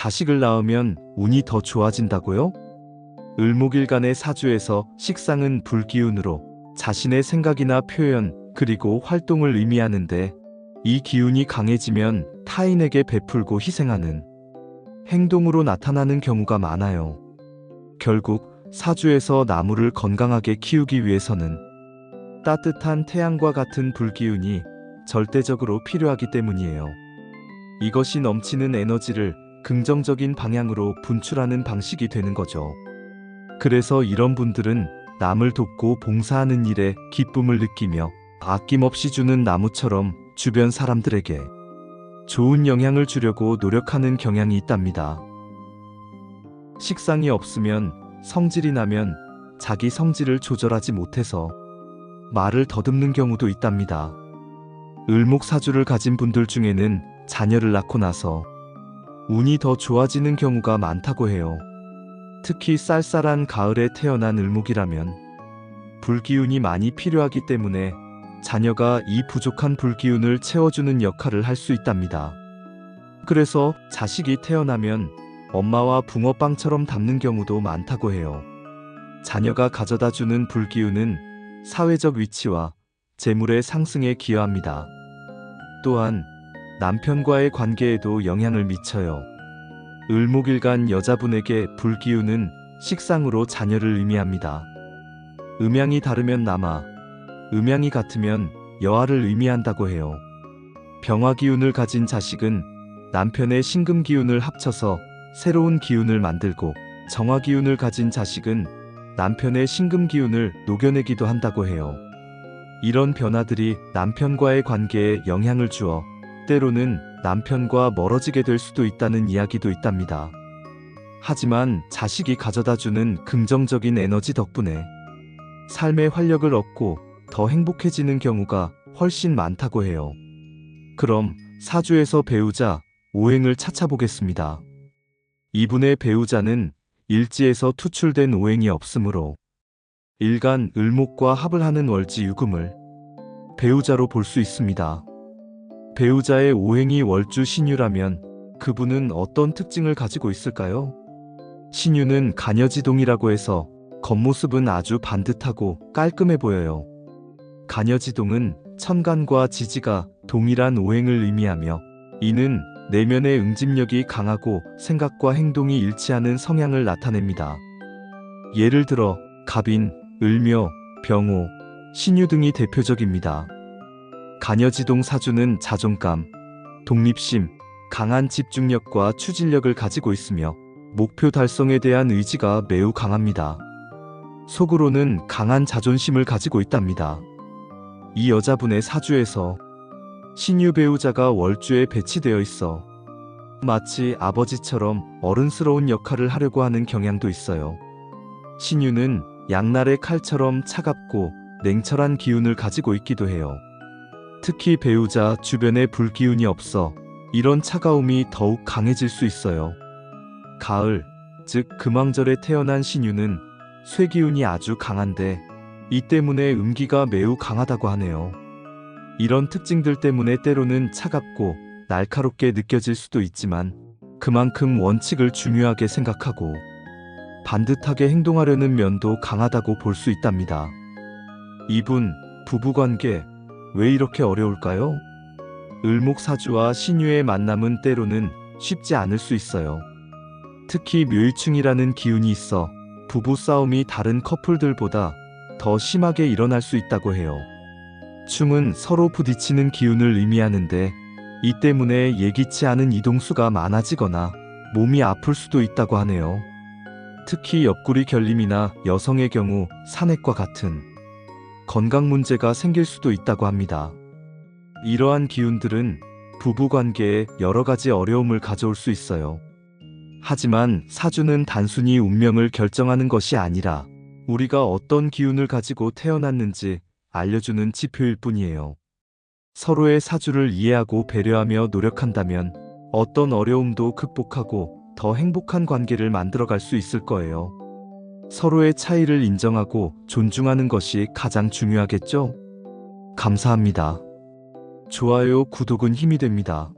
자식을 낳으면 운이 더 좋아진다고요? 을목일간의 사주에서 식상은 불기운으로 자신의 생각이나 표현 그리고 활동을 의미하는데, 이 기운이 강해지면 타인에게 베풀고 희생하는 행동으로 나타나는 경우가 많아요. 결국 사주에서 나무를 건강하게 키우기 위해서는 따뜻한 태양과 같은 불기운이 절대적으로 필요하기 때문이에요. 이것이 넘치는 에너지를 긍정적인 방향으로 분출하는 방식이 되는 거죠. 그래서 이런 분들은 남을 돕고 봉사하는 일에 기쁨을 느끼며 아낌없이 주는 나무처럼 주변 사람들에게 좋은 영향을 주려고 노력하는 경향이 있답니다. 식상이 없으면 성질이 나면 자기 성질을 조절하지 못해서 말을 더듬는 경우도 있답니다. 을목사주를 가진 분들 중에는 자녀를 낳고 나서 운이 더 좋아지는 경우가 많다고 해요. 특히 쌀쌀한 가을에 태어난 을목이라면 불기운이 많이 필요하기 때문에 자녀가 이 부족한 불기운을 채워주는 역할을 할 수 있답니다. 그래서 자식이 태어나면 엄마와 붕어빵처럼 닮는 경우도 많다고 해요. 자녀가 가져다주는 불기운은 사회적 위치와 재물의 상승에 기여합니다. 또한 남편과의 관계에도 영향을 미쳐요. 을목일간 여자분에게 불기운은 식상으로 자녀를 의미합니다. 음양이 다르면 남아, 음양이 같으면 여아를 의미한다고 해요. 병화기운을 가진 자식은 남편의 신금기운을 합쳐서 새로운 기운을 만들고, 정화기운을 가진 자식은 남편의 신금기운을 녹여내기도 한다고 해요. 이런 변화들이 남편과의 관계에 영향을 주어 때로는 남편과 멀어지게 될 수도 있다는 이야기도 있답니다. 하지만 자식이 가져다주는 긍정적인 에너지 덕분에 삶의 활력을 얻고 더 행복해지는 경우가 훨씬 많다고 해요. 그럼 사주에서 배우자 오행을 찾아보겠습니다. 이분의 배우자는 일지에서 투출된 오행이 없으므로 일간 을목과 합을 하는 월지 유금을 배우자로 볼 수 있습니다. 배우자의 오행이 월주 신유라면 그분은 어떤 특징을 가지고 있을까요? 신유는 가녀지동이라고 해서 겉모습은 아주 반듯하고 깔끔해 보여요. 가녀지동은 천간과 지지가 동일한 오행을 의미하며, 이는 내면의 응집력이 강하고 생각과 행동이 일치하는 성향을 나타냅니다. 예를 들어 갑인, 을묘, 병호, 신유 등이 대표적입니다. 가녀지동 사주는 자존감, 독립심, 강한 집중력과 추진력을 가지고 있으며 목표 달성에 대한 의지가 매우 강합니다. 속으로는 강한 자존심을 가지고 있답니다. 이 여자분의 사주에서 신유 배우자가 월주에 배치되어 있어 마치 아버지처럼 어른스러운 역할을 하려고 하는 경향도 있어요. 신유는 양날의 칼처럼 차갑고 냉철한 기운을 가지고 있기도 해요. 특히 배우자 주변에 불기운이 없어 이런 차가움이 더욱 강해질 수 있어요. 가을, 즉 금왕절에 태어난 신유는 쇠기운이 아주 강한데, 이 때문에 음기가 매우 강하다고 하네요. 이런 특징들 때문에 때로는 차갑고 날카롭게 느껴질 수도 있지만, 그만큼 원칙을 중요하게 생각하고 반듯하게 행동하려는 면도 강하다고 볼 수 있답니다. 이분 부부관계 왜 이렇게 어려울까요? 을목사주와 신유의 만남은 때로는 쉽지 않을 수 있어요. 특히 묘일충이라는 기운이 있어 부부싸움이 다른 커플들보다 더 심하게 일어날 수 있다고 해요. 충은 서로 부딪히는 기운을 의미하는데, 이 때문에 예기치 않은 이동수가 많아지거나 몸이 아플 수도 있다고 하네요. 특히 옆구리 결림이나 여성의 경우 산액과 같은 건강 문제가 생길 수도 있다고 합니다. 이러한 기운들은 부부관계에 여러 가지 어려움을 가져올 수 있어요. 하지만 사주는 단순히 운명을 결정하는 것이 아니라 우리가 어떤 기운을 가지고 태어났는지 알려주는 지표일 뿐이에요. 서로의 사주를 이해하고 배려하며 노력한다면 어떤 어려움도 극복하고 더 행복한 관계를 만들어갈 수 있을 거예요. 서로의 차이를 인정하고 존중하는 것이 가장 중요하겠죠? 감사합니다. 좋아요, 구독은 힘이 됩니다.